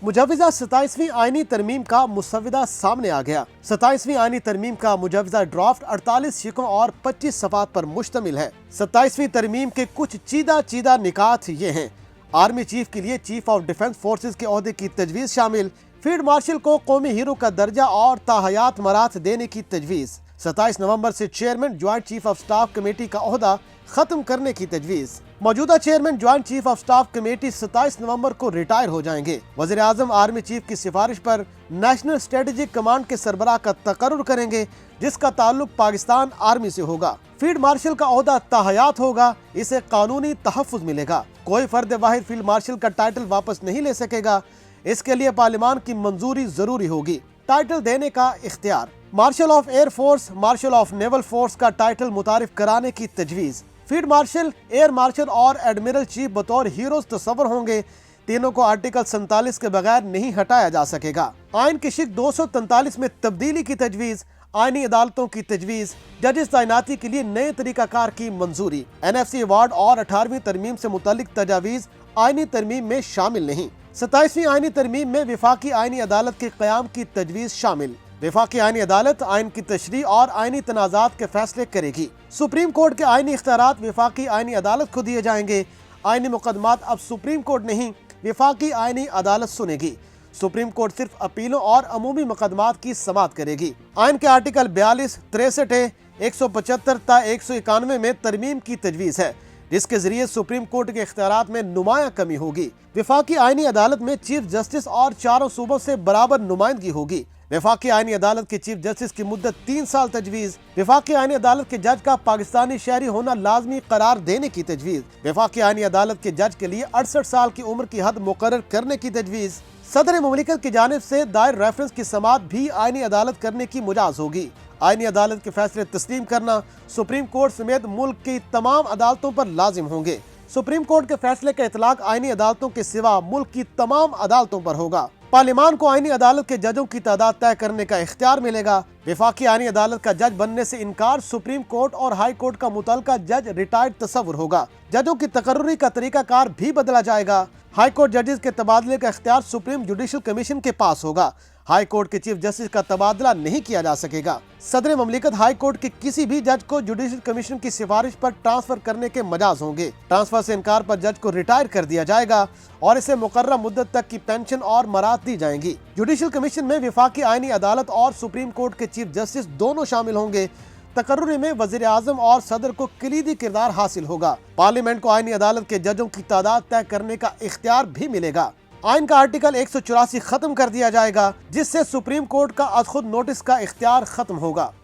मुजव्विज़ा 27वीं आईनी तरमीम का मुसव्वदा सामने आ गया। 27वीं आईनी तरमीम का मुजव्विज़ा ड्राफ्ट 48 शिकों और 25 सफ़ात पर मुश्तमिल है। 27वीं तरमीम के कुछ चीदा निकात ये हैं। आर्मी चीफ के लिए चीफ ऑफ डिफेंस फोर्सेज के ओहदे की तजवीज़ शामिल, फील्ड मार्शल को कौमी हीरो का दर्जा और ताहयात मरात देने की तजवीज़, 27 नवंबर से chairman joint chief of staff committee का ओहदा खत्म करने की तजवीज़। मौजूदा chairman joint chief of staff committee 27 नवंबर को रिटायर हो जाएंगे। वज़ीर आज़म आर्मी चीफ की सिफारिश पर नेशनल स्ट्रेटेजिक कमांड के सरबराह का तकर्रुर करेंगे, जिसका ताल्लुक पाकिस्तान आर्मी से होगा। फील्ड मार्शल का ओहदा ताहयात होगा, इसे कानूनी तहफ़्फ़ुज़ मिलेगा। कोई फर्द वाहिद फील्ड मार्शल का टाइटल वापस नहीं ले सकेगा। इसके लिए पार्लियामान की मंजूरी जरूरी होगी। टाइटल देने का इख्तियार, marshal of air force, marshal of naval force का टाइटल मुतारिफ कराने की तजवीज़। फील्ड मार्शल, एयर मार्शल और एडमिरल चीफ बतौर हीरोज तस्वर होंगे। तीनों को आर्टिकल 47 के बगैर नहीं हटाया जा सकेगा। आइन की शिक 243 में तब्दीली की तजवीज़, आईनी अदालतों की तजवीज़, जजेस तैनाती के लिए नए तरीकाकार की मंजूरी। NFC अवार्ड और 18वीं तरमीम से मुतल्लिक तजावीज़ आईनी तरमीम में शामिल नहीं। 27वीं आईनी तरमीम में विफाकी आईनी अदालत के क़याम की तजवीज़ शामिल। विफाकी आईनी अदालत आइन की तशरीह और आईनी तनाज़ात के फैसले करेगी। सुप्रीम कोर्ट के आईनी इख्तियारात विफाकी आईनी अदालत को दिए जाएंगे। आईनी मुकदमात अब सुप्रीम कोर्ट नहीं, विफाकी आईनी अदालत सुनेगी। सुप्रीम कोर्ट सिर्फ अपीलों और अमूमी मुकदमात की समाअत करेगी। आइन के आर्टिकल 42, 63, 175 ता 191 में तरमीम की तजवीज़ है, जिसके जरिए सुप्रीम कोर्ट के इख्तियारात में नुमाया कमी होगी। विफाकी आईनी अदालत में चीफ जस्टिस और चारों सूबों से बराबर नुमाइंदगी होगी। विफाकी आईनी अदालत के चीफ जस्टिस की मुद्दत 3 साल तजवीज़। विफाकी आईनी अदालत के जज का पाकिस्तानी शहरी होना लाजमी करार देने की तजवीज़। विफाकी आईनी अदालत के जज के लिए 68 साल की उम्र की हद मुकर्रर करने की तजवीज़। सदर मुमलिकत की जानिब से दायर रेफरेंस की समाअत भी आईनी अदालत करने की मुजाज होगी। आईनी अदालत के फैसले तस्लीम करना सुप्रीम कोर्ट समेत मुल्क की तमाम अदालतों पर लाजिम होंगे। सुप्रीम कोर्ट के फैसले का इतलाक आईनी अदालतों के सिवा मुल्क की तमाम अदालतों पर होगा। पार्लियामान को आईनी अदालत के जजों की तादाद तय करने का इख्तियार मिलेगा। विफाकी आईनी अदालत का जज बनने से इनकार सुप्रीम कोर्ट और हाई कोर्ट का मुतल्लिका जज रिटायर्ड तस्वुर होगा। जजों की तकर्रुरी का तरीकाकार भी बदला जाएगा। हाई कोर्ट जजेस के तबादले का इख्तियार सुप्रीम जुडिशल कमीशन के पास होगा। हाई कोर्ट के चीफ जस्टिस का तबादला नहीं किया जा सकेगा। सदर ममलिकत हाई कोर्ट के किसी भी जज को जुडिशल कमीशन की सिफारिश पर ट्रांसफर करने के मजाज होंगे। ट्रांसफर से इनकार पर जज को रिटायर कर दिया जाएगा और इसे मुकर्रर मुद्दत तक की पेंशन और मरात दी जाएंगी। जुडिशल कमीशन में विफाकी आईनी अदालत और सुप्रीम कोर्ट के चीफ जस्टिस दोनों शामिल होंगे। तकर्रुरी में वज़ीर आज़म और सदर को कलीदी किरदार हासिल होगा। पार्लियामेंट को आईनी अदालत के जजों की तादाद तय करने का इख्तियार भी मिलेगा। आइन का आर्टिकल 184 खत्म कर दिया जाएगा, जिससे सुप्रीम कोर्ट का अद खुद नोटिस का इख्तियार खत्म होगा।